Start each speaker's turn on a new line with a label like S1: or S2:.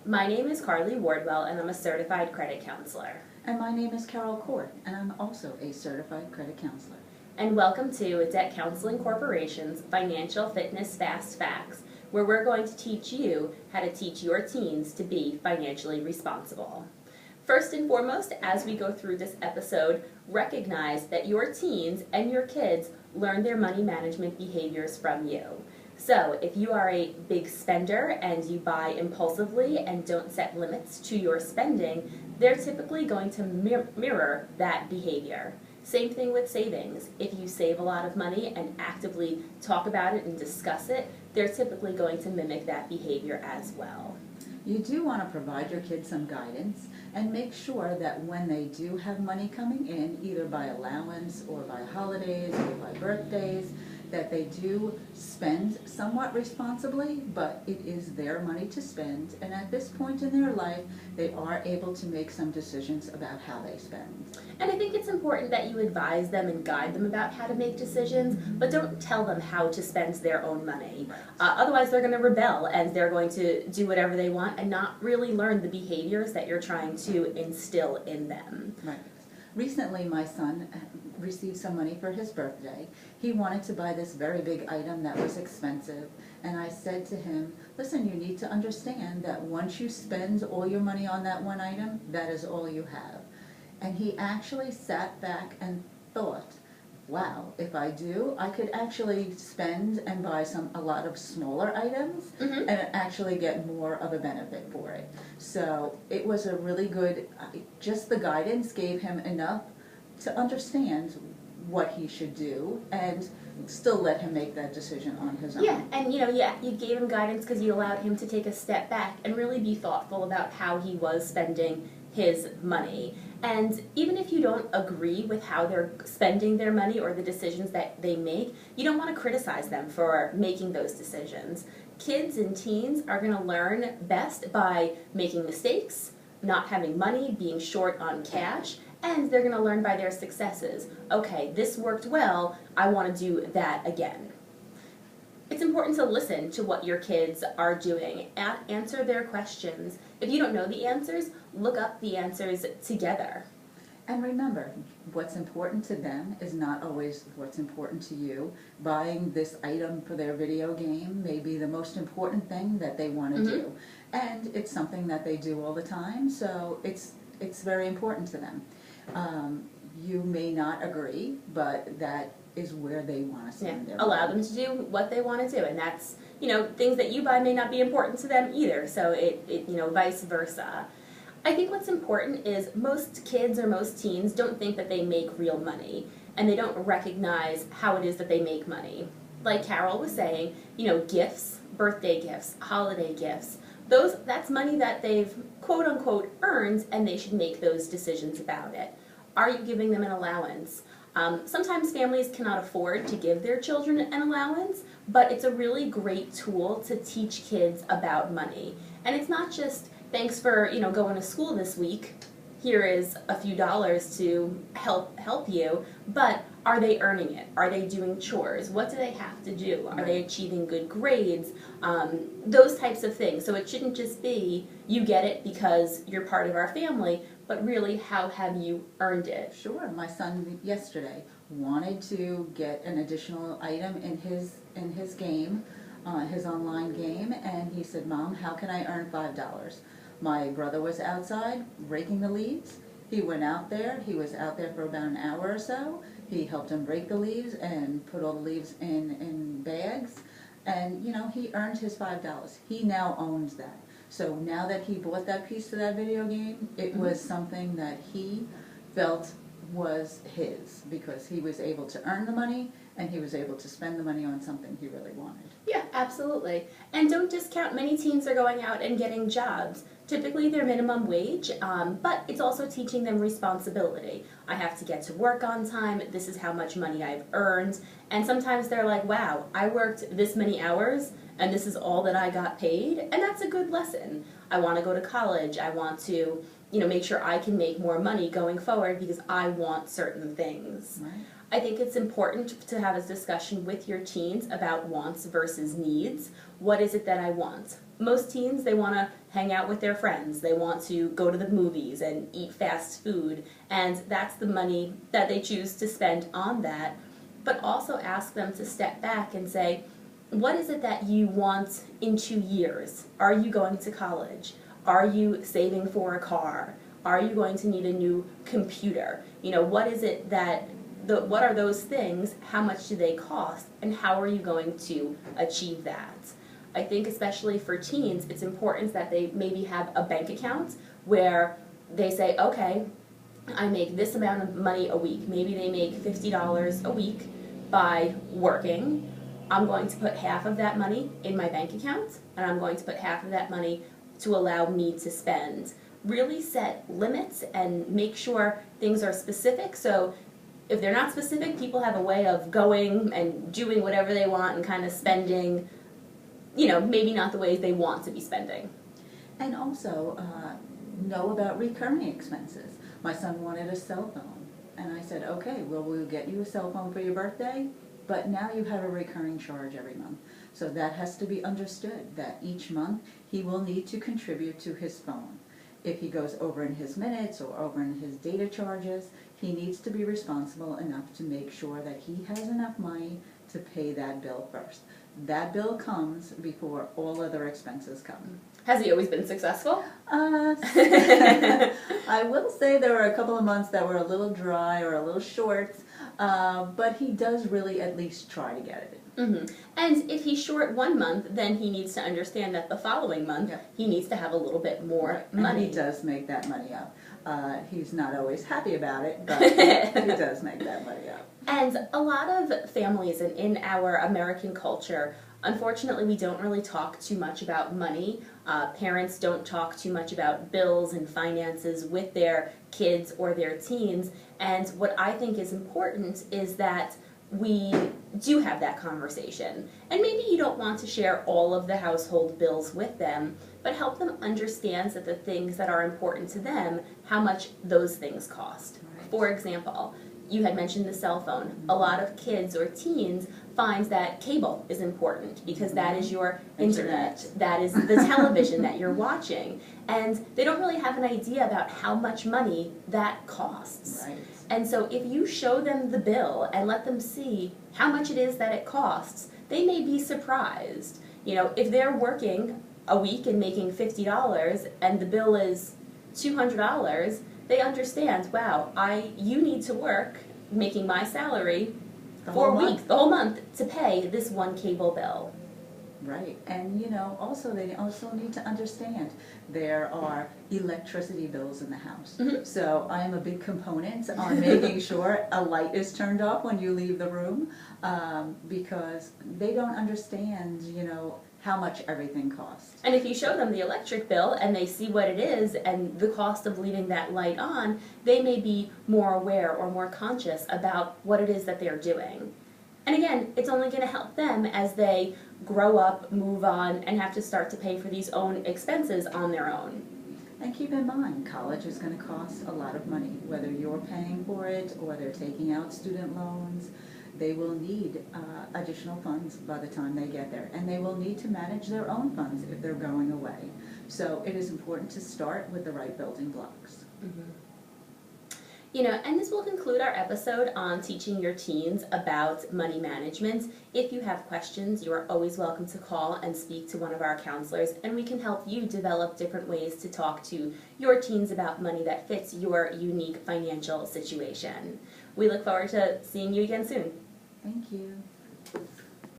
S1: My name is Carly Wardwell, and I'm a certified credit counselor.
S2: And my name is Carol Court, and I'm also a certified credit counselor.
S1: And welcome to Debt Counseling Corporation's Financial Fitness Fast Facts, where we're going to teach you how to teach your teens to be financially responsible. First and foremost, as we go through this episode, recognize that your teens and your kids learn their money management behaviors from you. So if you are a big spender and you buy impulsively and don't set limits to your spending, they're typically going to mirror that behavior. Same thing with savings. If you save a lot of money and actively talk about it and discuss it, they're typically going to mimic that behavior as well.
S2: You do want to provide your kids some guidance and make sure that when they do have money coming in, either by allowance or by holidays or by birthdays, that they do spend somewhat responsibly, but it is their money to spend, and at this point in their life, they are able to make some decisions about how they spend.
S1: And I think it's important that you advise them and guide them about how to make decisions, but don't tell them how to spend their own money. Otherwise, they're going to rebel, and they're going to do whatever they want and not really learn the behaviors that you're trying to instill in them.
S2: Right. Recently, my son received some money for his birthday. He wanted to buy this very big item that was expensive, and I said to him, listen, you need to understand that once you spend all your money on that one item, that is all you have. And he actually sat back and thought, wow, if I do, I could actually spend and buy a lot of smaller items and actually get more of a benefit for it. So it was a really good, just the guidance gave him enough to understand what he should do and still let him make that decision on his own.
S1: Yeah, and you gave him guidance because you allowed him to take a step back and really be thoughtful about how he was spending his money. And even if you don't agree with how they're spending their money or the decisions that they make, you don't want to criticize them for making those decisions. Kids and teens are going to learn best by making mistakes, not having money, being short on cash, and they're going to learn by their successes. Okay, this worked well, I want to do that again. It's important to listen to what your kids are doing, answer their questions. If you don't know the answers, look up the answers together.
S2: And remember, what's important to them is not always what's important to you. Buying this item for their video game may be the most important thing that they want to do. And it's something that they do all the time, so it's very important to them. You may not agree, but that is where they want to spend their money.
S1: Allow them to do what they want to do, and that's, things that you buy may not be important to them either, so it vice versa. I think what's important is most kids or most teens don't think that they make real money, and they don't recognize how it is that they make money. Like Carol was saying, gifts, birthday gifts, holiday gifts, that's money that they've quote unquote earned, and they should make those decisions about it. Are you giving them an allowance? Sometimes families cannot afford to give their children an allowance, but it's a really great tool to teach kids about money. And it's not just, thanks for going to school this week, here is a few dollars to help you, but are they earning it? Are they doing chores? What do they have to do? Are they achieving good grades? Those types of things. So it shouldn't just be, you get it because you're part of our family, but really, how have you earned it?
S2: Sure. My son yesterday wanted to get an additional item in his game, his online game, and he said, Mom, how can I earn $5? My brother was outside raking the leaves. He went out there. He was out there for about an hour or so. He helped him rake the leaves and put all the leaves in bags. And, he earned his $5. He now owns that. So now that he bought that piece of that video game, it was something that he felt was his because he was able to earn the money and he was able to spend the money on something he really wanted.
S1: Yeah, absolutely. And don't discount, many teens are going out and getting jobs. Typically they're minimum wage, but it's also teaching them responsibility. I have to get to work on time, this is how much money I've earned, and sometimes they're like, wow, I worked this many hours and this is all that I got paid, and that's a good lesson. I want to go to college, I want to make sure I can make more money going forward because I want certain things.
S2: Right.
S1: I think it's important to have a discussion with your teens about wants versus needs. What is it that I want? most teens, they want to hang out with their friends. They want to go to the movies and eat fast food, and that's the money that they choose to spend on that. But also ask them to step back and say, what is it that you want in 2 years? Are you going to college? Are you saving for a car? Are you going to need a new computer? You know, what is it that, what are those things? How much do they cost? And how are you going to achieve that? I think especially for teens, it's important that they maybe have a bank account where they say, okay, I make this amount of money a week. Maybe they make $50 a week by working. I'm going to put half of that money in my bank account, and I'm going to put half of that money to allow me to spend. Really set limits and make sure things are specific. So if they're not specific, people have a way of going and doing whatever they want and kind of spending, you know, maybe not the ways they want to be spending.
S2: And also know about recurring expenses. My son wanted a cell phone, and I said, okay, well, we'll get you a cell phone for your birthday, but now you have a recurring charge every month. So that has to be understood, that each month he will need to contribute to his phone. If he goes over in his minutes or over in his data charges, he needs to be responsible enough to make sure that he has enough money to pay that bill first. That bill comes before all other expenses come.
S1: Has he always been successful?
S2: I will say there were a couple of months that were a little dry or a little short, but he does really at least try to get it.
S1: Mm-hmm. And if he's short 1 month, then he needs to understand that the following month he needs to have a little bit more money.
S2: And he does make that money up. He's not always happy about it, but he does make that money up.
S1: And a lot of families in our American culture, unfortunately, we don't really talk too much about money. Parents don't talk too much about bills and finances with their kids or their teens. And what I think is important is that we do have that conversation. And maybe you don't want to share all of the household bills with them, but help them understand that the things that are important to them, how much those things cost. Right. For example, you had mentioned the cell phone. A lot of kids or teens find that cable is important because that is your internet, that is the television that you're watching. And they don't really have an idea about how much money that costs.
S2: Right.
S1: And so if you show them the bill and let them see how much it is that it costs, they may be surprised. You know, if they're working a week and making $50 and the bill is $200, they understand, wow, you need to work making my salary for a week, the whole month, to pay this one cable bill.
S2: Right, and you know, also they also need to understand there are electricity bills in the house. Mm-hmm. So I am a big component on making sure a light is turned off when you leave the room, because they don't understand, you know, how much everything costs.
S1: And if you show them the electric bill and they see what it is and the cost of leaving that light on, they may be more aware or more conscious about what it is that they're doing. And again, it's only going to help them as they grow up, move on, and have to start to pay for these own expenses on their own.
S2: And keep in mind, college is going to cost a lot of money, whether you're paying for it or they're taking out student loans. They will need additional funds by the time they get there, and they will need to manage their own funds if they're going away. So it is important to start with the right building blocks.
S1: Mm-hmm. You know, and this will conclude our episode on teaching your teens about money management. If you have questions, you are always welcome to call and speak to one of our counselors, and we can help you develop different ways to talk to your teens about money that fits your unique financial situation. We look forward to seeing you again soon.
S2: Thank you.